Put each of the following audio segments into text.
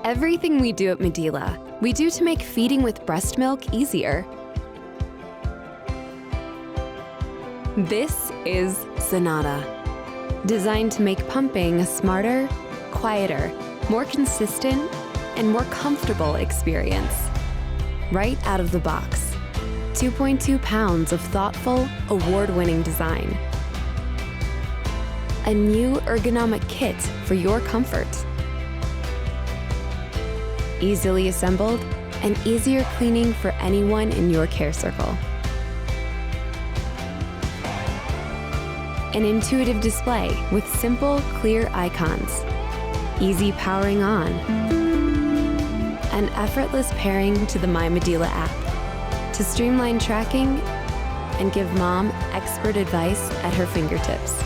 Everything we do at Medela, we do to make feeding with breast milk easier. This is Sonata, designed to make pumping a smarter, quieter, more consistent, and more comfortable experience. Right out of the box. 2.2 pounds of thoughtful, award-winning design. A new ergonomic kit for your comfort. Easily assembled and easier cleaning for anyone in your care circle. An intuitive display with simple, clear icons. Easy powering on. And effortless pairing to the My Medela app to streamline tracking and give mom expert advice at her fingertips.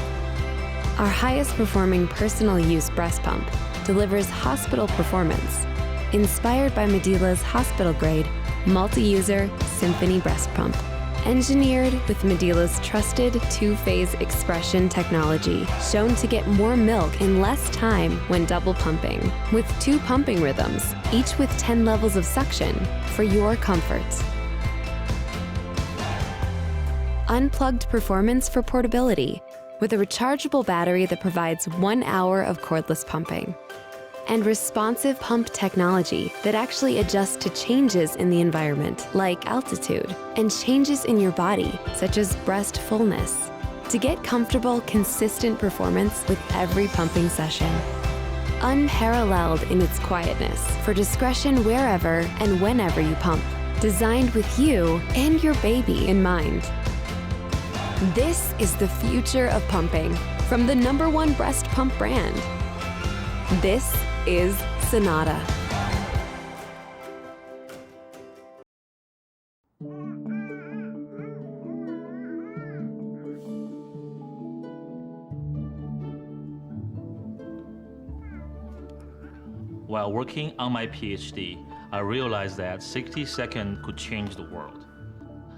Our highest performing personal use breast pump delivers hospital performance, inspired by Medela's hospital-grade, multi-user Symphony breast pump. Engineered with Medela's trusted two-phase expression technology, shown to get more milk in less time when double pumping, with 2 pumping rhythms, each with 10 levels of suction for your comfort. Unplugged performance for portability, with a rechargeable battery that provides 1 hour of cordless pumping. And responsive pump technology that actually adjusts to changes in the environment, like altitude, and changes in your body, such as breast fullness, to get comfortable, consistent performance with every pumping session. Unparalleled in its quietness, for discretion wherever and whenever you pump, designed with you and your baby in mind. This is the future of pumping from the #1 breast pump brand. This is Sonata. While working on my PhD, I realized that 60 seconds could change the world.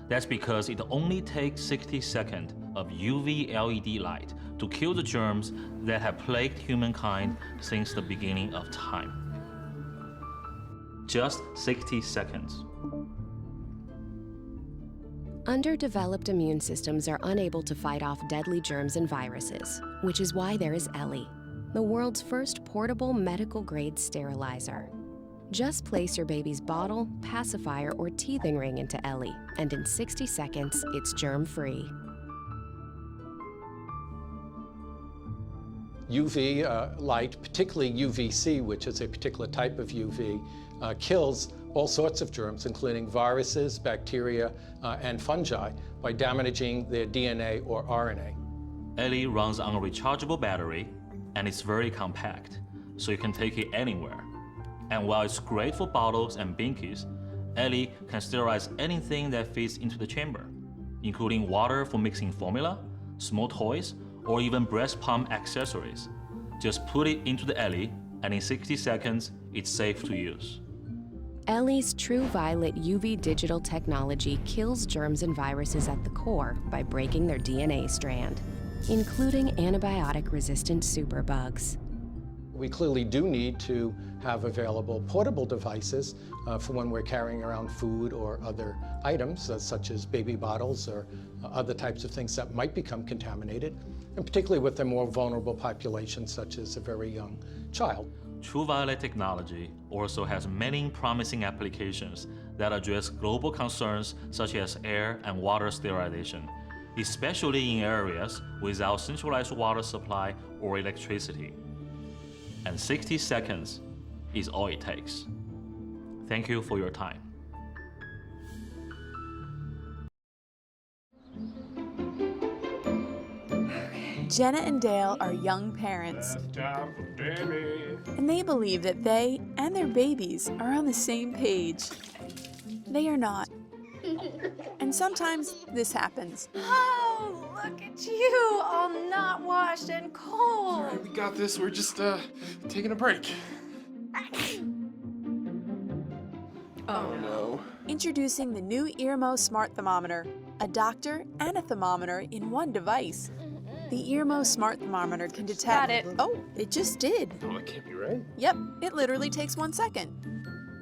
That's because it only takes 60 seconds of UV LED light to kill the germs that have plagued humankind since the beginning of time. Just 60 seconds. Underdeveloped immune systems are unable to fight off deadly germs and viruses, which is why there is Ellie, the world's first portable medical-grade sterilizer. Just place your baby's bottle, pacifier, or teething ring into Ellie, and in 60 seconds, it's germ-free. UV light, particularly UVC, which is a particular type of UV, kills all sorts of germs, including viruses, bacteria, and fungi, by damaging their DNA or RNA. Ellie runs on a rechargeable battery, and it's very compact, so you can take it anywhere. And while it's great for bottles and binkies, Ellie can sterilize anything that fits into the chamber, including water for mixing formula, small toys, or even breast pump accessories. Just put it into the Ellie, and in 60 seconds, it's safe to use. Ellie's True Violet UV digital technology kills germs and viruses at the core by breaking their DNA strand, including antibiotic-resistant superbugs. We clearly do need to have available portable devices for when we're carrying around food or other items, such as baby bottles or other types of things that might become contaminated, and particularly with a more vulnerable population, such as a very young child. True Violet technology also has many promising applications that address global concerns such as air and water sterilization, especially in areas without centralized water supply or electricity. And 60 seconds is all it takes. Thank you for your time. Jenna and Dale are young parents, and they believe that they and their babies are on the same page. They are not. And sometimes this happens. Oh, look at you, all not washed and cold. All right, we got this. We're just taking a break. Oh no. Introducing the new Earmo smart thermometer, a doctor and a thermometer in one device. The Earmo smart thermometer can detect... Got it. Oh, it just did. Oh, that can't be right. Yep, it literally takes 1 second.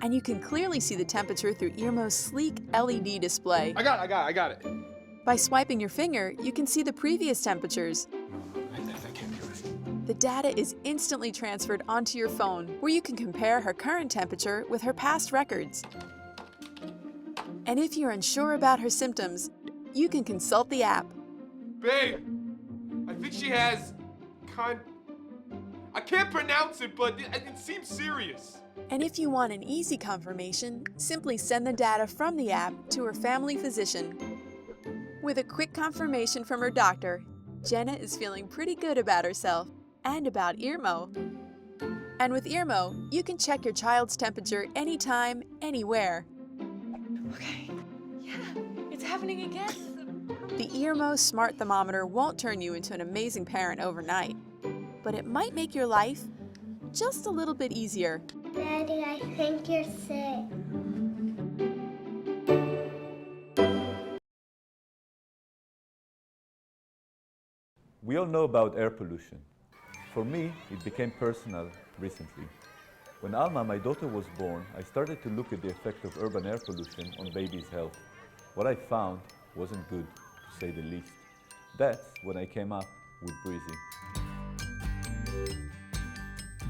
And you can clearly see the temperature through Earmo's sleek LED display. I got it. By swiping your finger, you can see the previous temperatures. That can't be right. The data is instantly transferred onto your phone, where you can compare her current temperature with her past records. And if you're unsure about her symptoms, you can consult the app. Babe, I think she has I can't pronounce it, but it seems serious. And if you want an easy confirmation, simply send the data from the app to her family physician. With a quick confirmation from her doctor, Jenna is feeling pretty good about herself and about Earmo. And with Earmo, you can check your child's temperature anytime, anywhere. Okay. Yeah, it's happening again. The Earmo smart thermometer won't turn you into an amazing parent overnight, but it might make your life just a little bit easier. Daddy, I think you're sick. We all know about air pollution. For me, it became personal recently. When Alma, my daughter, was born, I started to look at the effect of urban air pollution on baby's health. What I found wasn't good, to say the least. That's when I came up with Brizi.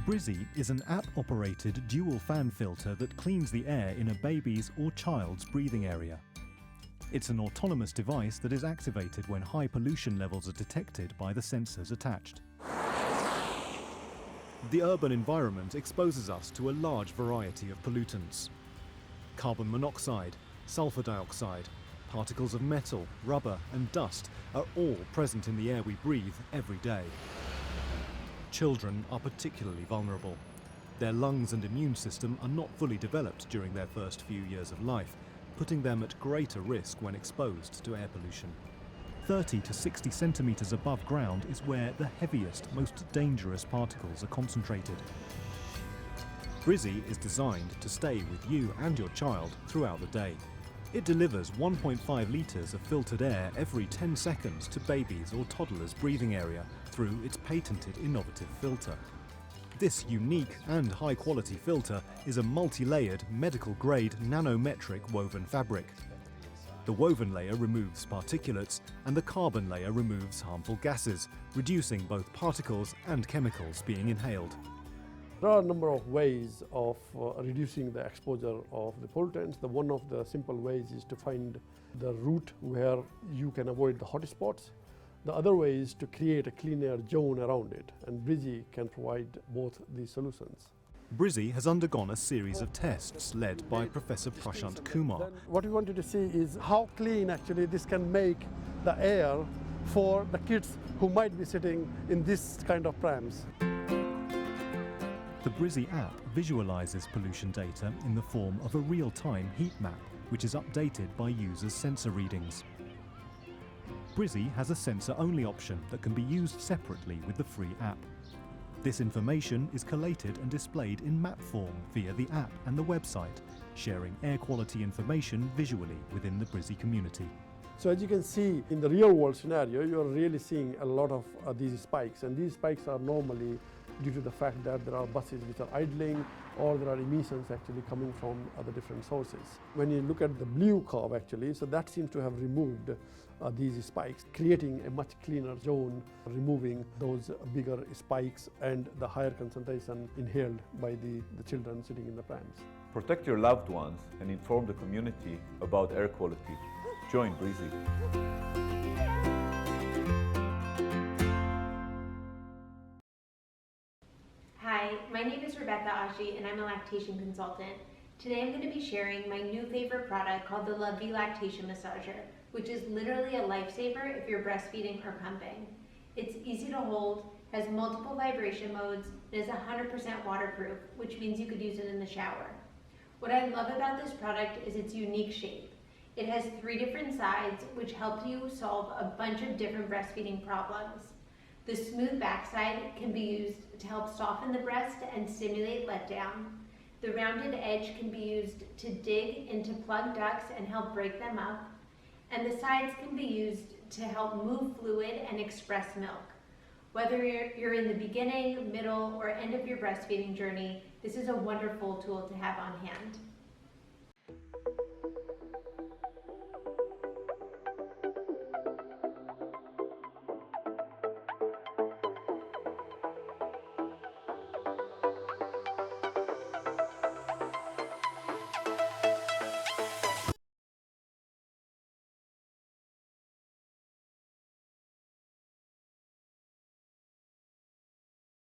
Brizi is an app-operated dual fan filter that cleans the air in a baby's or child's breathing area. It's an autonomous device that is activated when high pollution levels are detected by the sensors attached. The urban environment exposes us to a large variety of pollutants. Carbon monoxide, sulfur dioxide, particles of metal, rubber and dust are all present in the air we breathe every day. Children are particularly vulnerable. Their lungs and immune system are not fully developed during their first few years of life, putting them at greater risk when exposed to air pollution. 30 to 60 centimeters above ground is where the heaviest, most dangerous particles are concentrated. Brizi is designed to stay with you and your child throughout the day. It delivers 1.5 litres of filtered air every 10 seconds to babies' or toddlers' breathing area through its patented innovative filter. This unique and high-quality filter is a multi-layered, medical-grade nanometric woven fabric. The woven layer removes particulates and the carbon layer removes harmful gases, reducing both particles and chemicals being inhaled. There are a number of ways of reducing the exposure of the pollutants. One of the simple ways is to find the route where you can avoid the hotspots. The other way is to create a clean air zone around it, and Brizi can provide both these solutions. Brizi has undergone a series of tests led by Professor Prashant Kumar. What we wanted to see is how clean actually this can make the air for the kids who might be sitting in this kind of prams. The Brizi app visualizes pollution data in the form of a real-time heat map, which is updated by users' sensor readings. Brizi has a sensor-only option that can be used separately with the free app. This information is collated and displayed in map form via the app and the website, sharing air quality information visually within the Brizi community. So as you can see in the real world scenario, you're really seeing a lot of these spikes, and these spikes are normally due to the fact that there are buses which are idling, or there are emissions actually coming from other different sources. When you look at the blue curve actually, so that seems to have removed these spikes, creating a much cleaner zone, removing those bigger spikes and the higher concentration inhaled by the children sitting in the prams. Protect your loved ones and inform the community about air quality. Join Brizi. Hi, my name is Rebecca Ashi and I'm a lactation consultant. Today I'm going to be sharing my new favorite product called the LaVie lactation massager, which is literally a lifesaver if you're breastfeeding or pumping. It's easy to hold, has multiple vibration modes, and is 100% waterproof, which means you could use it in the shower. What I love about this product is its unique shape. It has 3 different sides, which help you solve a bunch of different breastfeeding problems. The smooth backside can be used to help soften the breast and stimulate letdown. The rounded edge can be used to dig into plugged ducts and help break them up. And the sides can be used to help move fluid and express milk. Whether you're in the beginning, middle, or end of your breastfeeding journey, this is a wonderful tool to have on hand.